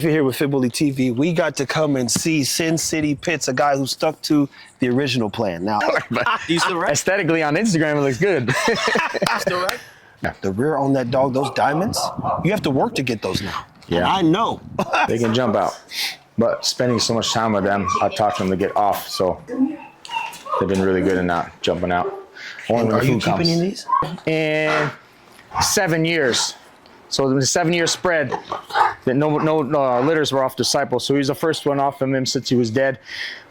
Here with FBTV, we got to come and see Sin City Pits, a guy who stuck to the original plan. Now, he's the right. Aesthetically on Instagram, it looks good. Still right. The rear on that dog, those diamonds, you have to work to get those now. Yeah. And I know. They can jump out. But spending so much time with them, I taught them to get off. So they've been really good in not jumping out. And are you keeping in these? In 7 years. So it was a 7-year spread that no litters were off Disciple. So he was the first one off of him since he was dead.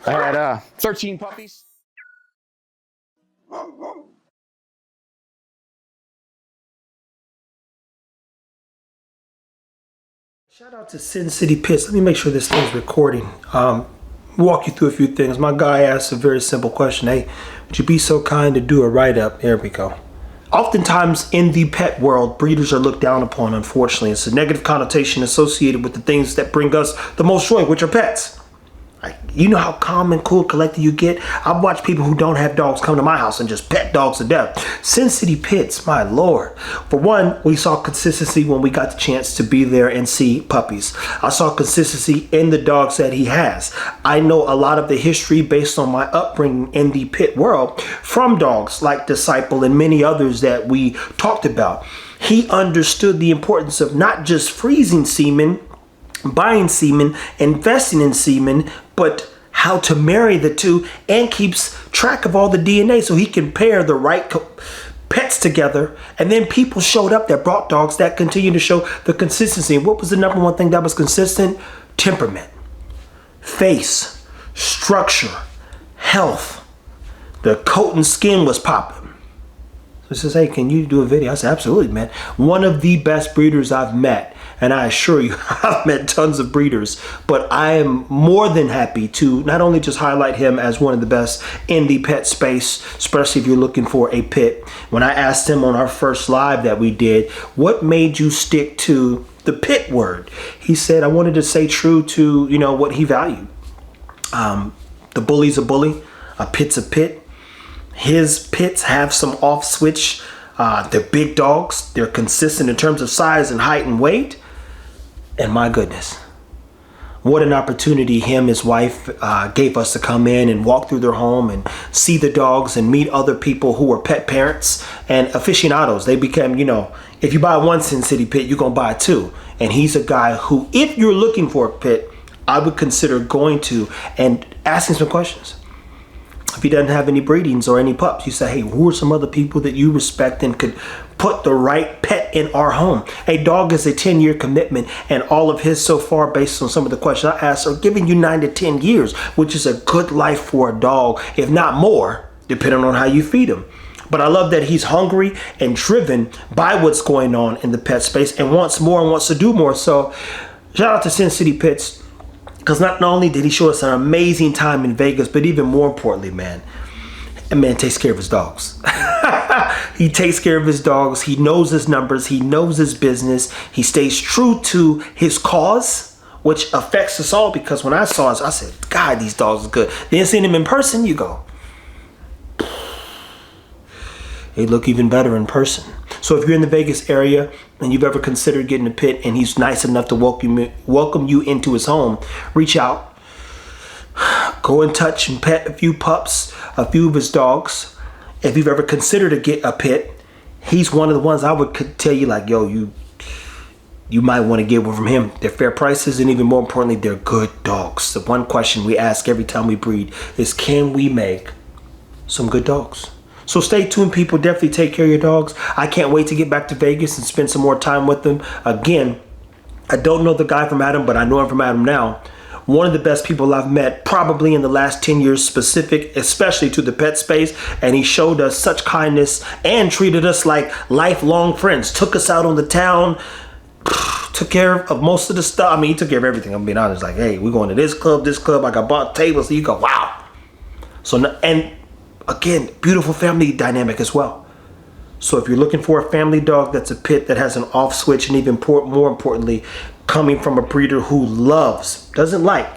I had 13 puppies. Shout out to Sin City Pits. Let me make sure this thing's recording. Walk you through a few things. My guy asked a very simple question. Hey, would you be so kind to do a write-up? There we go. Oftentimes in the pet world, breeders are looked down upon, unfortunately. It's a negative connotation associated with the things that bring us the most joy, which are pets. Like, you know how calm and cool collected you get? I've watched people who don't have dogs come to my house and just pet dogs to death. Sin City Pits, my Lord. For one, we saw consistency when we got the chance to be there and see puppies. I saw consistency in the dogs that he has. I know a lot of the history based on my upbringing in the pit world from dogs like Disciple and many others that we talked about. He understood the importance of not just freezing semen, buying semen, investing in semen, but how to marry the two, and keeps track of all the DNA so he can pair the right pets together. And then people showed up that brought dogs that continue to show the consistency. And what was the number one thing that was consistent? Temperament, face, structure, health. The coat and skin was popping. So he says, hey, can you do a video? I said, absolutely, man. One of the best breeders I've met. And I assure you, I've met tons of breeders, but I am more than happy to not only just highlight him as one of the best in the pet space, especially if you're looking for a pit. When I asked him on our first live that we did, what made you stick to the pit word? He said, I wanted to stay true to, what he valued. The bully's a bully, a pit's a pit. His pits have some off switch. They're big dogs. They're consistent in terms of size and height and weight. And my goodness, what an opportunity his wife gave us to come in and walk through their home and see the dogs and meet other people who are pet parents and aficionados. They became, if you buy one Sin City Pit, you're going to buy two. And he's a guy who, if you're looking for a pit, I would consider going to and asking some questions. If he doesn't have any breedings or any pups, you say, hey, who are some other people that you respect and could put the right pet in our home? A dog is a 10-year commitment, and all of his so far, based on some of the questions I asked, are giving you 9 to 10 years, which is a good life for a dog, if not more, depending on how you feed him. But I love that he's hungry and driven by what's going on in the pet space and wants more and wants to do more. So shout out to Sin City Pits. Because not only did he show us an amazing time in Vegas, but even more importantly, man takes care of his dogs. He takes care of his dogs. He knows his numbers. He knows his business. He stays true to his cause, which affects us all. Because when I saw us, I said, God, these dogs are good. Then seeing him in person, you go, they look even better in person. So if you're in the Vegas area and you've ever considered getting a pit and he's nice enough to welcome you into his home, reach out, go and touch and pet a few pups, a few of his dogs. If you've ever considered to get a pit, he's one of the ones I would tell you, like, yo, you might want to get one from him. They're fair prices, and even more importantly, they're good dogs. The one question we ask every time we breed is, can we make some good dogs? So stay tuned, people. Definitely take care of your dogs. I can't wait to get back to Vegas and spend some more time with them. Again, I don't know the guy from Adam, but I know him from Adam now. One of the best people I've met probably in the last 10 years specific, especially to the pet space. And he showed us such kindness and treated us like lifelong friends. Took us out on the town, took care of most of the stuff. I mean, he took care of everything. I'm being honest. Like, hey, we're going to this club. I got bought tables. So you go, wow. So, and again, beautiful family dynamic as well. So if you're looking for a family dog that's a pit that has an off switch, and even more importantly, coming from a breeder who loves, doesn't like,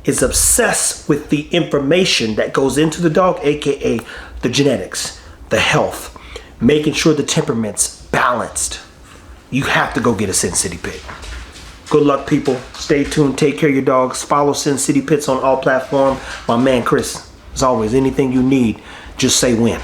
is obsessed with the information that goes into the dog, aka the genetics, the health, making sure the temperament's balanced, you have to go get a Sin City Pit. Good luck, people. Stay tuned. Take care of your dogs. Follow Sin City Pits on all platforms. My man Chris, as always, anything you need, just say when.